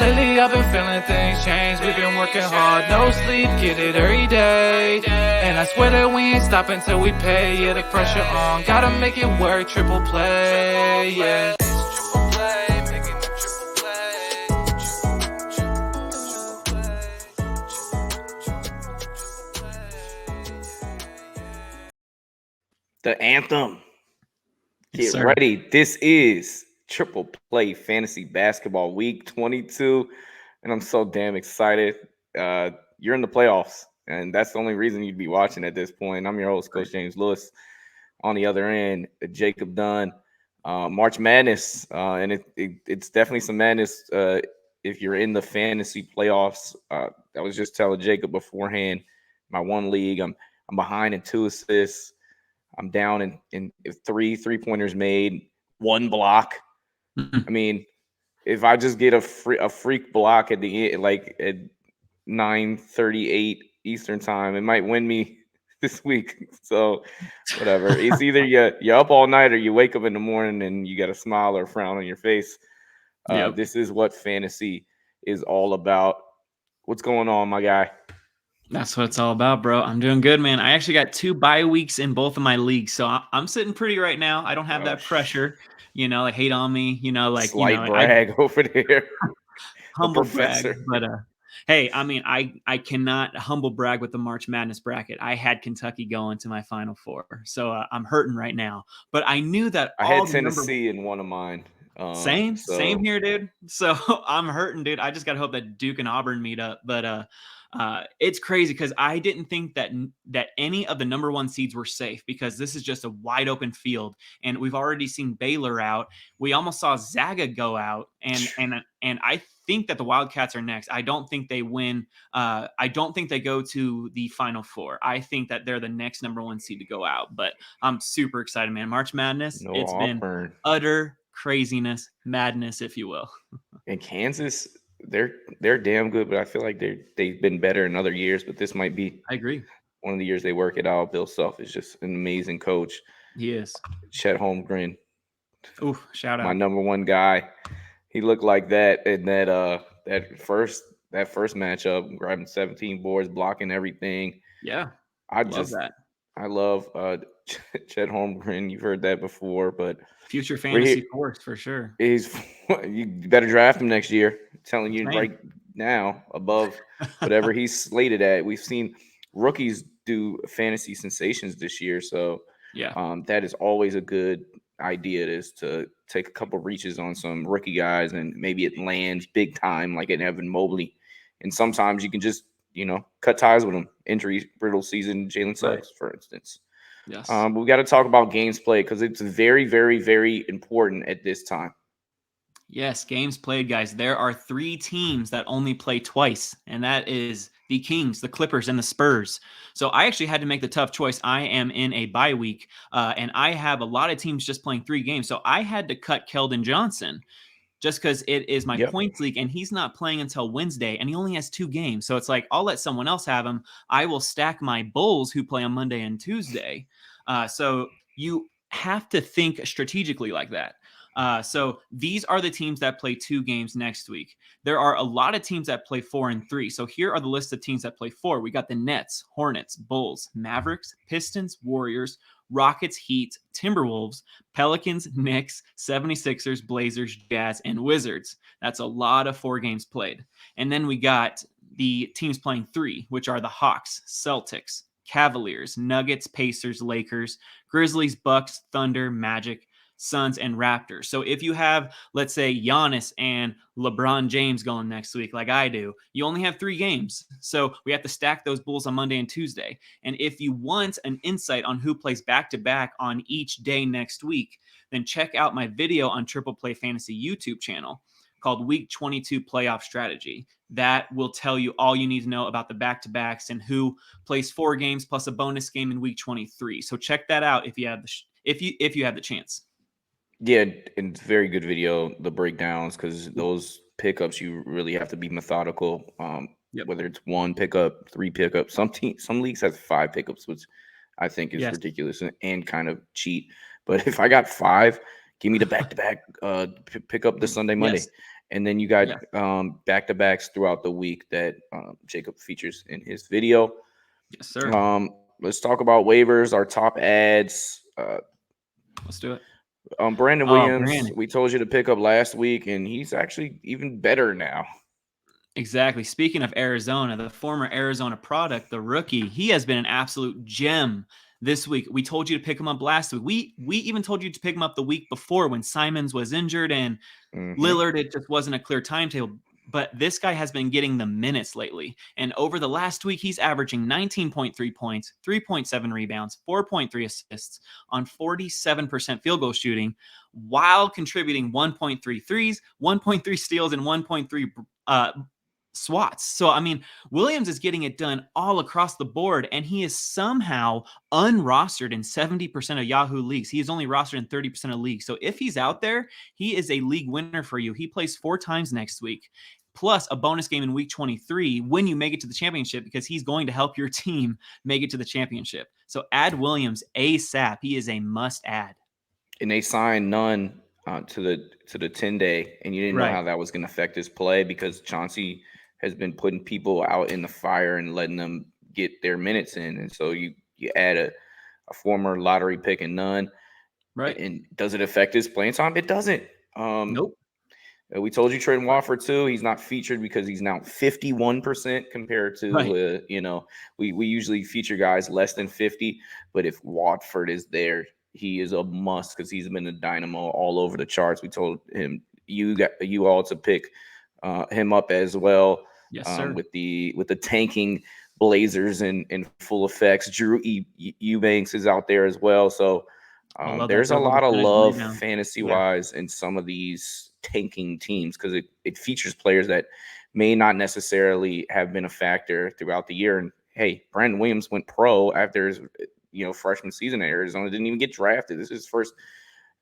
Lately I've been feeling things change. We've been working hard, no sleep, get it every day. And I swear that we ain't stopping till we pay. Yeah, the pressure on, gotta make it work. Triple play, yeah. Triple play, making it triple play. The anthem. Yes, Get sir. ready. This is Triple Play Fantasy Basketball Week 22, and I'm so damn excited. You're in the playoffs, and that's the only reason you'd be watching at this point. I'm your host, Coach James Lewis. On the other end, Jacob Dunne. March Madness, and it's definitely some madness if you're in the fantasy playoffs. I was just telling Jacob beforehand, my one league, I'm behind in 2 assists. I'm down in 3 3-pointers made, 1 block. I mean, if I just get a freak block at the end, like at 9:38 Eastern time, it might win me this week. So whatever. It's either you're up all night or you wake up in the morning and you got a smile or a frown on your face. Yep. This is what fantasy is all about. What's going on, my guy? That's what it's all about, bro. I'm doing good, man. I actually got 2 bye weeks in both of my leagues, so I'm sitting pretty right now. I don't have that pressure, like hate on me, like slight brag over there. Humble brag, but hey, I mean, I cannot humble brag with the March Madness bracket. I had Kentucky going to my Final Four, so I'm hurting right now. But I knew that I had Tennessee in one of mine. Same here, dude. So I'm hurting, dude. I just gotta hope that Duke and Auburn meet up, but it's crazy because I didn't think that any of the number 1 seeds were safe because this is just a wide open field, and we've already seen Baylor out. We almost saw Zaga go out, and I think that the Wildcats are next. I don't think they win. I don't think they go to the Final Four. I think that they're the next number 1 seed to go out. But I'm super excited, man. March Madness. It's been utter craziness, madness, if you will. And Kansas, they're damn good, but I feel like they've been better in other years. But this might be, I agree, one of the years they work it out. Bill Self is just an amazing coach. He is. Chet Holmgren, shout out, my number 1 guy. He looked like that in that first matchup, grabbing 17 boards, blocking everything. Yeah, I love Chet Holmgren. You've heard that before, but future fantasy force for sure. You better draft him next year. I'm telling you right now, above whatever he's slated at. We've seen rookies do fantasy sensations this year, so that is always a good idea. Is to take a couple reaches on some rookie guys, and maybe it lands big time, like an Evan Mobley. And sometimes you can just cut ties with them. Injury brittle season, Jalen Suggs, for instance. Yes. We got to talk about games played because it's very, very, very important at this time. Yes, games played, guys. There are 3 teams that only play twice, and that is the Kings, the Clippers, and the Spurs. So I actually had to make the tough choice. I am in a bye week, and I have a lot of teams just playing 3 games. So I had to cut Keldon Johnson just because it is my points league, and he's not playing until Wednesday, and he only has 2 games. So it's like, I'll let someone else have him. I will stack my Bulls who play on Monday and Tuesday. So you have to think strategically like that. So these are the teams that play 2 games next week. There are a lot of teams that play 4 and 3. So here are the list of teams that play 4. We got the Nets, Hornets, Bulls, Mavericks, Pistons, Warriors, Rockets, Heat, Timberwolves, Pelicans, Knicks, 76ers, Blazers, Jazz, and Wizards. That's a lot of 4 games played. And then we got the teams playing 3, which are the Hawks, Celtics, Cavaliers, Nuggets, Pacers, Lakers, Grizzlies, Bucks, Thunder, Magic, Suns, and Raptors. So if you have, let's say, Giannis and LeBron James going next week, like I do, you only have 3 games. So we have to stack those Bulls on Monday and Tuesday. And if you want an insight on who plays back-to-back on each day next week, then check out my video on Triple Play Fantasy YouTube channel called Week 22 Playoff Strategy. That will tell you all you need to know about the back-to-backs and who plays 4 games plus a bonus game in Week 23. So check that out if you have the chance. Yeah, and it's a very good video, the breakdowns, because those pickups, you really have to be methodical. Whether it's 1 pickup, 3 pickups. Some leagues have 5 pickups, which I think is ridiculous and kind of cheat. But if I got 5, give me the back-to-back pick up the Sunday, Monday. And then you got back-to-backs throughout the week that Jacob features in his video. Yes, sir. Let's talk about waivers, our top ads. Let's do it. Brandon Williams, Brandon. we told you to pick up last week, and he's actually even better now. Exactly. Speaking of Arizona, the former Arizona product, the rookie, he has been an absolute gem this week. We told you to pick him up last week. We even told you to pick him up the week before when Simons was injured and Lillard, it just wasn't a clear timetable. But this guy has been getting the minutes lately. And over the last week, he's averaging 19.3 points, 3.7 rebounds, 4.3 assists on 47% field goal shooting, while contributing 1.3 threes, 1.3 steals, and 1.3 swats. So, I mean, Williams is getting it done all across the board, and he is somehow unrostered in 70% of Yahoo leagues. He is only rostered in 30% of leagues. So if he's out there, he is a league winner for you. He plays 4 times next week, plus a bonus game in week 23 when you make it to the championship, because he's going to help your team make it to the championship. So add Williams ASAP. He is a must add. And they signed Dunne to the 10-day, and you didn't know how that was going to affect his play because Chauncey has been putting people out in the fire and letting them get their minutes in. And so you add a former lottery pick in Dunne. Right. And does it affect his playing time? It doesn't. Nope. We told you Trey Wofford too. He's not featured because he's now 51% compared to, we usually feature guys less than 50. But if Watford is there, he is a must because he's been a dynamo all over the charts. We told him you all to pick him up as well. Yes, sir. With the tanking Blazers in full effects. Drew Eubanks is out there as well. So there's a lot of love fantasy-wise in some of these tanking teams because it features players that may not necessarily have been a factor throughout the year. And, hey, Brandon Williams went pro after his freshman season at Arizona. Didn't even get drafted. This is his first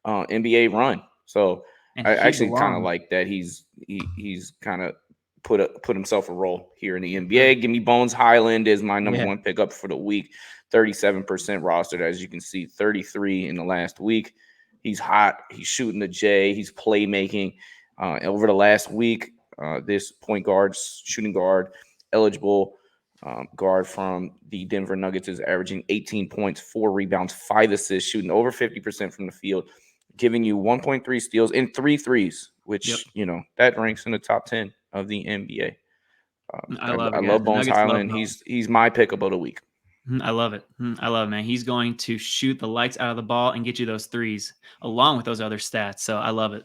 NBA run. So I actually kind of like that he's kind of put himself a role here in the NBA. Give me Bones. Hyland is my number one pickup for the week. 37% rostered, as you can see, 33 in the last week. He's hot. He's shooting the J. He's playmaking. Over the last week, this point guard, shooting guard, eligible guard from the Denver Nuggets is averaging 18 points, 4 rebounds, 5 assists, shooting over 50% from the field, giving you 1.3 steals and 3 threes, which, that ranks in the top 10 of the NBA. I love Bones Hyland. He's my pickup of the week. I love it. Man. He's going to shoot the lights out of the ball and get you those threes along with those other stats. So I love it.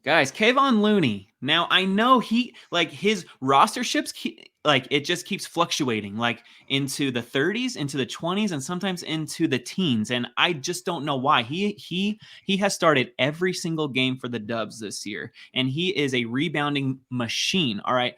Guys, Kevon Looney. Now, I know his roster ships, it just keeps fluctuating, into the 30s, into the 20s, and sometimes into the teens. And I just don't know why. He has started every single game for the Dubs this year, and he is a rebounding machine. All right.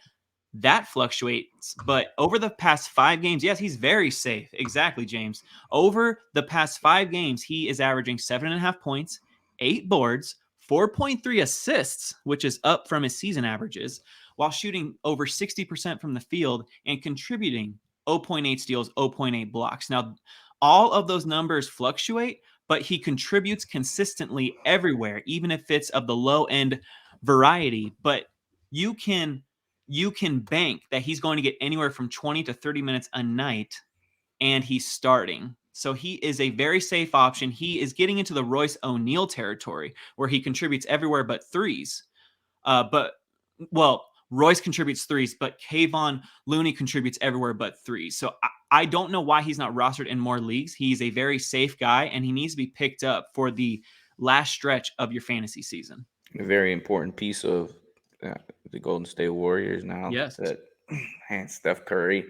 That fluctuates, but over the past 5 games, yes, he's very safe. Exactly, James. Over the past 5 games, he is averaging 7.5 points, 8 boards, 4.3 assists, which is up from his season averages, while shooting over 60% from the field and contributing 0.8 steals, 0.8 blocks. Now, all of those numbers fluctuate, but he contributes consistently everywhere, even if it's of the low-end variety. But you can bank that he's going to get anywhere from 20 to 30 minutes a night, and he's starting. So he is a very safe option. He is getting into the Royce O'Neal territory where he contributes everywhere but threes. Royce contributes threes, but Kevon Looney contributes everywhere but threes. So I don't know why he's not rostered in more leagues. He's a very safe guy, and he needs to be picked up for the last stretch of your fantasy season. A very important piece of the Golden State Warriors now. Yes. That Steph Curry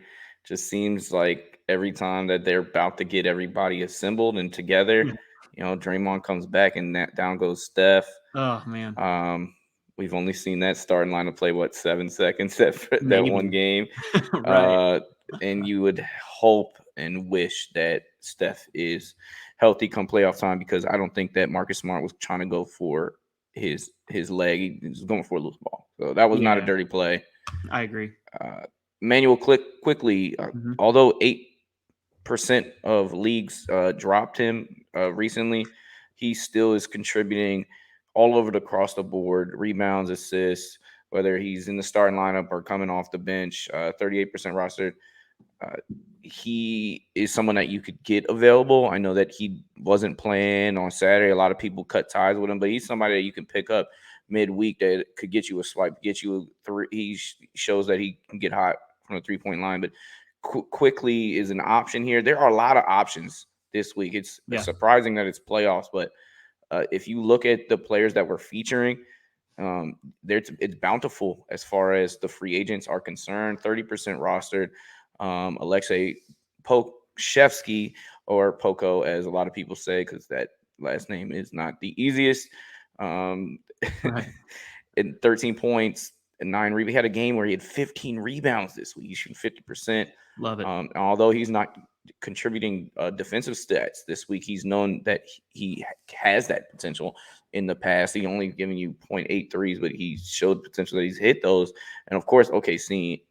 just seems like every time that they're about to get everybody assembled and together, Draymond comes back and down goes Steph. Oh, man. We've only seen that starting lineup play, 7 seconds that one game. Right. And you would hope and wish that Steph is healthy come playoff time, because I don't think that Marcus Smart was trying to go for his leg. He was going for a loose ball. So that was not a dirty play. I agree. Manuel Quickley, although 8% of leagues dropped him recently, he still is contributing all over across the board, rebounds, assists, whether he's in the starting lineup or coming off the bench, 38% rostered. He is someone that you could get available. I know that he wasn't playing on Saturday. A lot of people cut ties with him, but he's somebody that you can pick up midweek that could get you a swipe, get you a three. He shows that he can get hot from the 3-point line, but Quickley is an option here. There are a lot of options this week. It's surprising that it's playoffs, but if you look at the players that we're featuring, it's bountiful as far as the free agents are concerned. 30% rostered. Alexei Pokushevsky, or Poco, as a lot of people say, because that last name is not the easiest. Right. And 13 points and 9 rebounds. He had a game where he had 15 rebounds this week. He's shooting 50%. Love it. Although he's not contributing defensive stats this week, he's known that he has that potential in the past. He only given you 0.8 threes, but he showed potential that he's hit those. And of course, OKC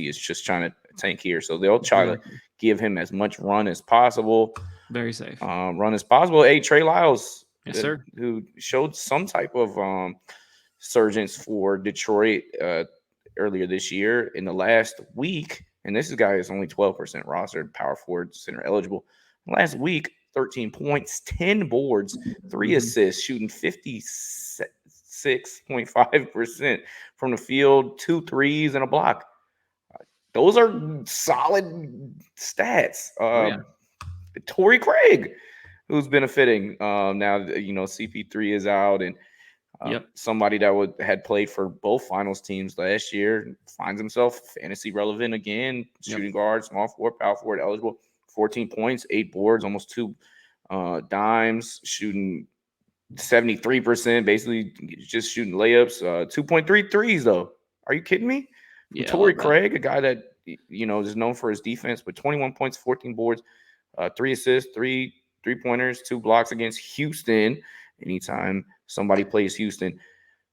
is just trying to tank here, so they'll try to give him as much run as possible. Very safe. Run as possible. Hey, Trey Lyles, yes, sir, who showed some type of surgence for Detroit earlier this year in the last week. And this guy is only 12% rostered, power forward, center eligible. Last week, 13 points, 10 boards, 3 assists, shooting 56.5% from the field, 2 threes, and a block. Those are solid stats. Torrey Craig, who's benefiting now that, CP3 is out, and somebody that had played for both finals teams last year finds himself fantasy relevant again. Shooting guard, small forward, power forward eligible. 14 points, 8 boards, almost 2 dimes, shooting 73%, basically just shooting layups. 2.3 threes, though. Are you kidding me? Yeah, Torrey Craig, a guy that is known for his defense, with 21 points, 14 boards, 3 assists, 3 3-pointers, 2 blocks against Houston. Anytime somebody plays Houston,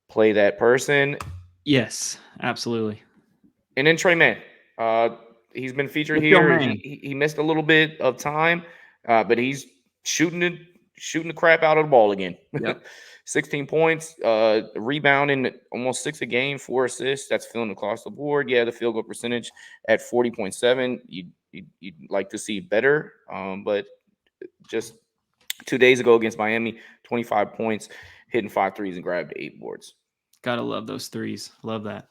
play that person. Yes, absolutely. And then Tre Mann. He's been featured here. He missed a little bit of time, but he's shooting the crap out of the ball again. 16 points, rebounding almost 6 a game, 4 assists. That's filling across the board. Yeah, the field goal percentage at 40.7. You'd like to see better, but just 2 days ago against Miami, 25 points, hitting 5 threes and grabbed 8 boards. Gotta love those threes. Love that.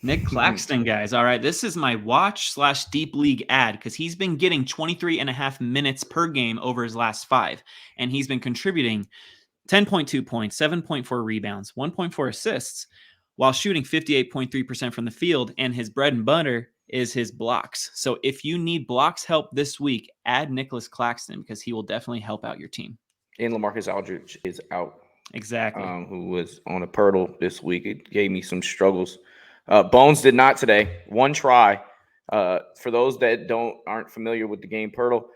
Nic Claxton, guys. All right, this is my watch/deep league ad because he's been getting 23.5 minutes per game over his last 5, and he's been contributing 10.2 points, 7.4 rebounds, 1.4 assists, while shooting 58.3% from the field, and his bread and butter is his blocks. So if you need blocks help this week, add Nic Claxton because he will definitely help out your team. And LaMarcus Aldridge is out. Exactly. Who was on a Pirtle this week. It gave me some struggles. Bones did not today. 1 try. For those that aren't familiar with the game Pirtle,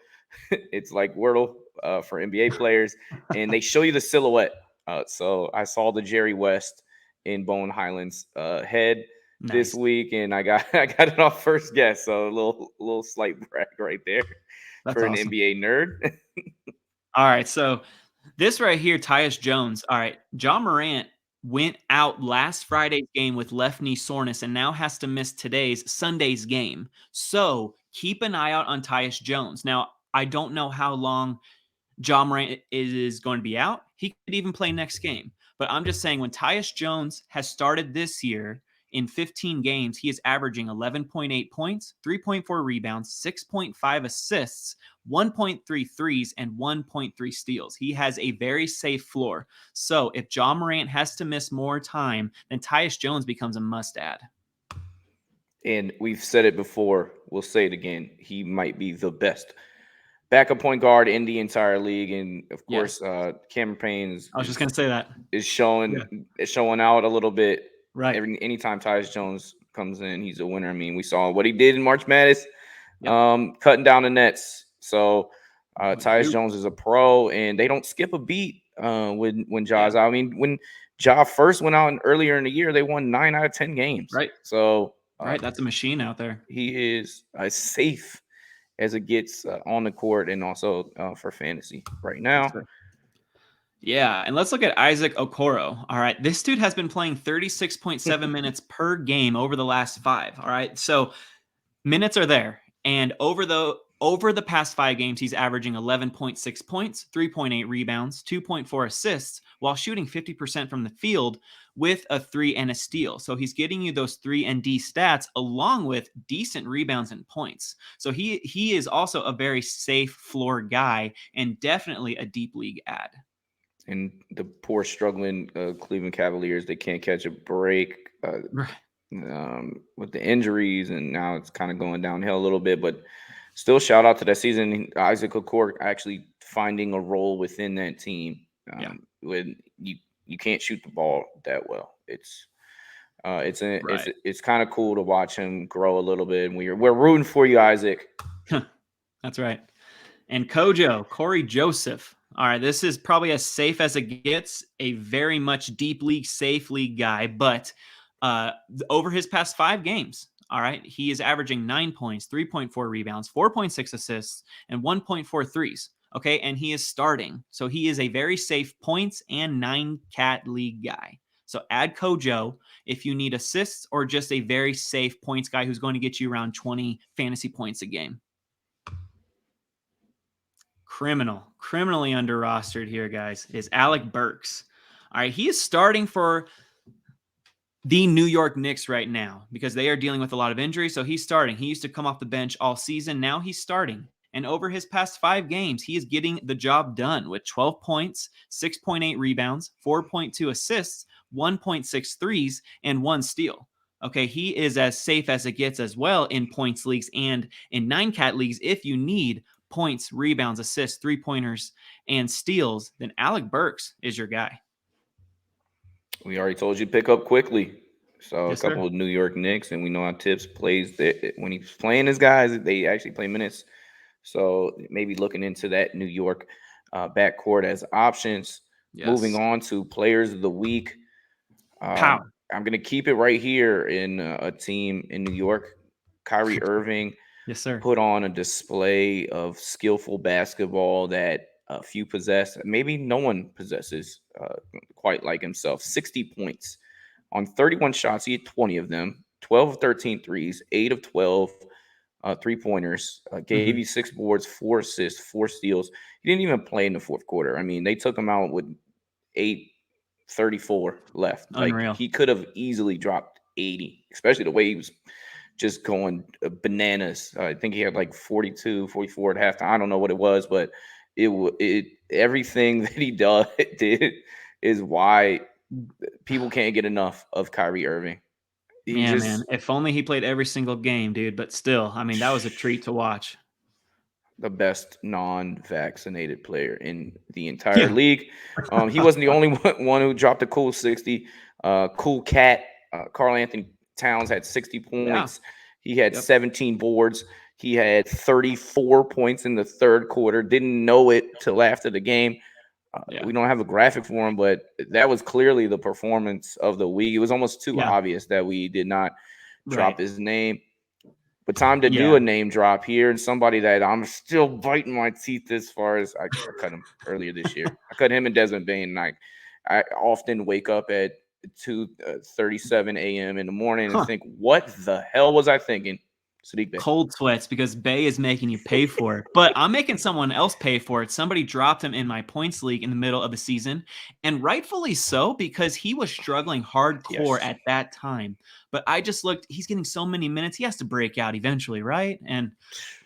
it's like Wordle for NBA players, and they show you the silhouette. So I saw the Jerry West in Bone Hyland's head this week, and I got it off first guess. So a little slight brag right there. That's for awesome. An NBA nerd. All right, so this right here, Tyus Jones. All right, John Morant went out last Friday's game with left knee soreness and now has to miss Sunday's game. So keep an eye out on Tyus Jones. Now, I don't know how long John Morant is going to be out. He could even play next game. But I'm just saying, when Tyus Jones has started this year, in 15 games, he is averaging 11.8 points, 3.4 rebounds, 6.5 assists, 1.3 threes, and 1.3 steals. He has a very safe floor. So if John Morant has to miss more time, then Tyus Jones becomes a must-add. And we've said it before. We'll say it again. He might be the best backup point guard in the entire league. And, of course, Cameron Payne is showing out a little bit. Right. Anytime Tyus Jones comes in, he's a winner. I mean, we saw what he did in March Madness, cutting down the nets. So Tyus Jones is a pro, and they don't skip a beat when Ja's out. I mean, when Ja first went out earlier in the year, they won 9 out of 10 games. Right. So that's a machine out there. He is as safe as it gets on the court, and also for fantasy right now. Yeah, and let's look at Isaac Okoro. All right, this dude has been playing 36.7 minutes per game over the last 5. All right, so minutes are there, and over the past 5 games, he's averaging 11.6 points, 3.8 rebounds, 2.4 assists, while shooting 50% from the field with a 3 and a steal. So he's getting you those 3 and D stats along with decent rebounds and points. So he is also a very safe floor guy and definitely a deep league ad. And the poor struggling Cleveland Cavaliers, they can't catch a break with the injuries, and now it's kind of going downhill a little bit. But still, shout out to that season. Isaac Okoro actually finding a role within that team. When you can't shoot the ball that well, it's kind of cool to watch him grow a little bit. And we're rooting for you, Isaac. That's right. And Corey Joseph. All right, this is probably as safe as it gets, a very much deep league, safe league guy. But over his past 5 games, all right, he is averaging 9 points, 3.4 rebounds, 4.6 assists, and 1.4 threes. Okay, and he is starting. So he is a very safe points and 9 cat league guy. So add Kojo if you need assists or just a very safe points guy who's going to get you around 20 fantasy points a game. Criminally under rostered here, guys, is Alec Burks. All right, he is starting for the New York Knicks right now because they are dealing with a lot of injuries. So he's starting. He used to come off the bench all season. Now he's starting. And over his past 5 games, he is getting the job done with 12 points, 6.8 rebounds, 4.2 assists, 1.6 threes, and 1 steal. Okay, he is as safe as it gets as well in points leagues and in 9-cat leagues. If you need points, rebounds, assists, 3-pointers, and steals, then Alec Burks is your guy. We already told you to pick up Quickley. So Yes, a couple of New York Knicks, and we know how Tips plays. When he's playing his guys, they actually play minutes. So maybe looking into that New York backcourt as options. Yes. Moving on to players of the week. I'm going to keep it right here in a team in New York. Kyrie Irving. Yes, sir. Put on a display of skillful basketball that few possess. Maybe no one possesses quite like himself. 60 points on 31 shots. He had 20 of them, 12 of 13 threes, 8 of 12 3-pointers. Gave you 6 boards, 4 assists, 4 steals. He didn't even play in the fourth quarter. I mean, they took him out with 8:34 left. Unreal. Like, he could have easily dropped 80, especially the way he was just going bananas. I think he had like 42, 44 at halftime. I don't know what it was, but everything that he did is why people can't get enough of Kyrie Irving. Man, if only he played every single game, dude. But still, I mean, that was a treat to watch. The best non-vaccinated player in the entire league. He wasn't the only one who dropped a cool 60. Cool cat, Karl Anthony Towns had 60 points. He had 17 boards. He had 34 points in the third quarter. Didn't know it till after the game. We don't have a graphic for him, but that was clearly the performance of the week. It was almost too obvious that we did not drop his name. But time to do a name drop here, and somebody that I'm still biting my teeth as far as I cut him earlier this year. I cut him and Desmond Bane. I often wake up at 2:37 a.m. in the morning and think, what the hell was I thinking? Sadiiq Bey. Cold sweats because Bey is making you pay for it. But I'm making someone else pay for it. Somebody dropped him in my points league in the middle of the season, and rightfully so because he was struggling hardcore at that time. But I just looked, he's getting so many minutes. He has to break out eventually, right? And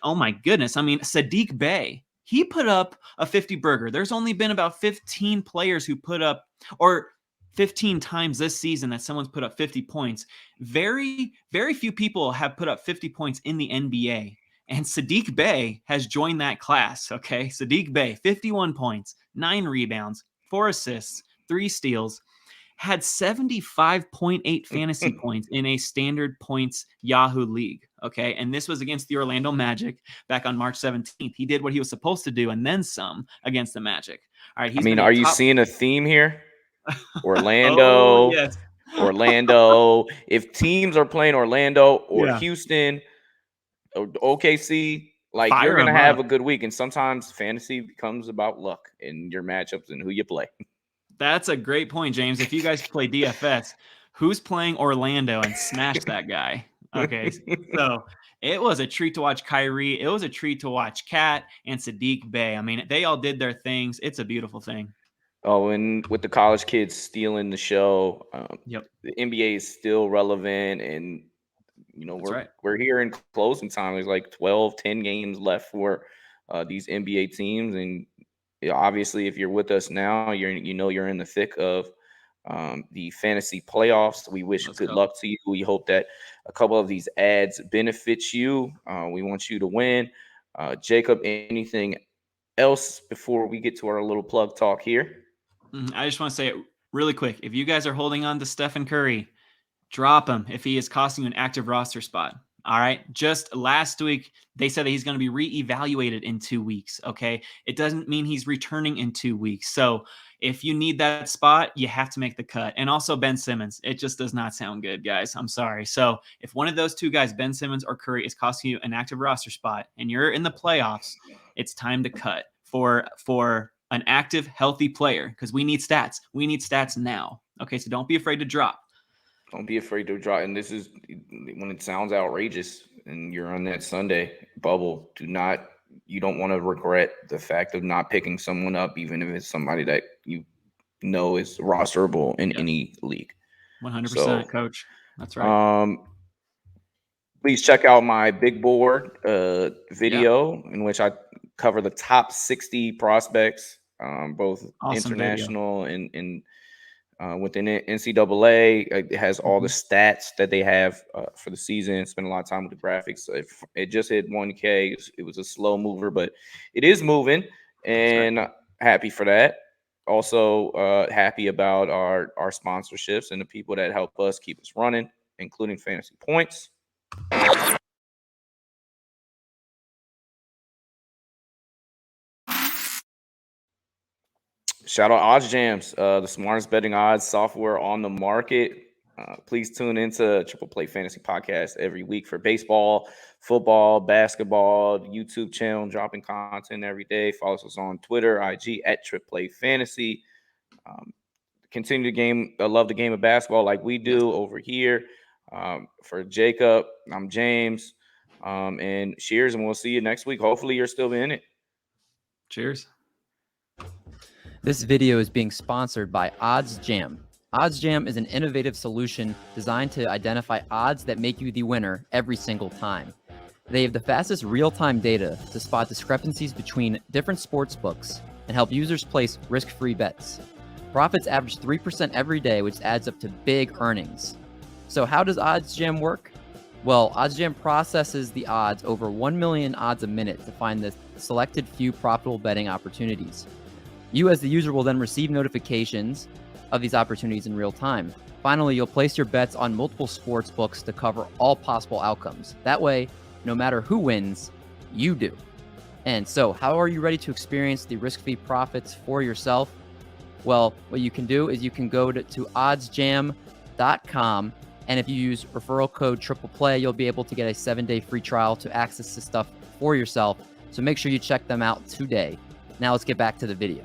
oh my goodness, I mean, Sadiiq Bey, he put up a 50 burger. There's only been about 15 players who put up, or 15 times this season that someone's put up 50 points. Very, very few people have put up 50 points in the NBA. And Sadiiq Bey has joined that class, okay? Sadiiq Bey, 51 points, 9 rebounds, 4 assists, 3 steals, had 75.8 fantasy points in a standard points Yahoo league, okay? And this was against the Orlando Magic back on March 17th. He did what he was supposed to do and then some against the Magic. All right, are you seeing a theme here? Orlando, Orlando. If teams are playing Orlando or Houston or OKC, Like, Fire you're going to 'em have up. a good week. And sometimes fantasy becomes about luck and your matchups and who you play. That's a great point, James. If you guys play DFS, who's playing Orlando and smash that guy? Okay, so it was a treat to watch Kyrie. It was a treat to watch Cat and Sadiiq Bey. I mean, they all did their things. It's a beautiful thing. Oh, and with the college kids stealing the show, Yep, the NBA is still relevant. And, that's right. we're here in closing time. There's like 12, 10 games left for these NBA teams. And obviously, if you're with us now, you're in the thick of the fantasy playoffs. We wish Let's good go. luck to you. We hope that a couple of these ads benefit you. We want you to win. Jacob, anything else before we get to our little plug talk here? I just want to say it really quick. If you guys are holding on to Stephen Curry, drop him if he is costing you an active roster spot. All right. Just last week, they said that he's going to be reevaluated in 2 weeks. Okay. It doesn't mean he's returning in 2 weeks. So if you need that spot, you have to make the cut. And also Ben Simmons. It just does not sound good, guys. I'm sorry. So if one of those two guys, Ben Simmons or Curry, is costing you an active roster spot and you're in the playoffs, it's time to cut for an active, healthy player because we need stats. We need stats now. Okay. So don't be afraid to drop. Don't be afraid to draw. And this is when it sounds outrageous and you're on that Sunday bubble. You don't want to regret the fact of not picking someone up, even if it's somebody that you know is rosterable in any league. 100%, So, coach. That's right. Please check out my big board video in which I cover the top 60 prospects, both Awesome international and within NCAA. It has all the stats that they have for the season. Spent a lot of time with the graphics. It just hit 1K. It was a slow mover, but it is moving, and happy for that. Also, happy about our sponsorships and the people that help us keep us running, including Fantasy Points. Shout out Odds Jams, the smartest betting odds software on the market. Please tune into Triple Play Fantasy Podcast every week for baseball, football, basketball, YouTube channel, dropping content every day. Follow us on Twitter, IG at Triple Play Fantasy. Continue the game. I love the game of basketball like we do over here. For Jacob, I'm James. And cheers, and we'll see you next week. Hopefully you're still in it. Cheers. This video is being sponsored by Odds Jam. Odds Jam is an innovative solution designed to identify odds that make you the winner every single time. They have the fastest real-time data to spot discrepancies between different sports books and help users place risk-free bets. Profits average 3% every day, which adds up to big earnings. So how does Odds Jam work? Well, Odds Jam processes the odds over 1 million odds a minute to find the selected few profitable betting opportunities. You as the user will then receive notifications of these opportunities in real time. Finally, you'll place your bets on multiple sports books to cover all possible outcomes. That way, no matter who wins, you do. And so, how are you ready to experience the risk-free profits for yourself? Well, what you can do is you can go to oddsjam.com, and if you use referral code TRIPLEPLAY, you'll be able to get a 7-day free trial to access this stuff for yourself. So make sure you check them out today. Now let's get back to the video.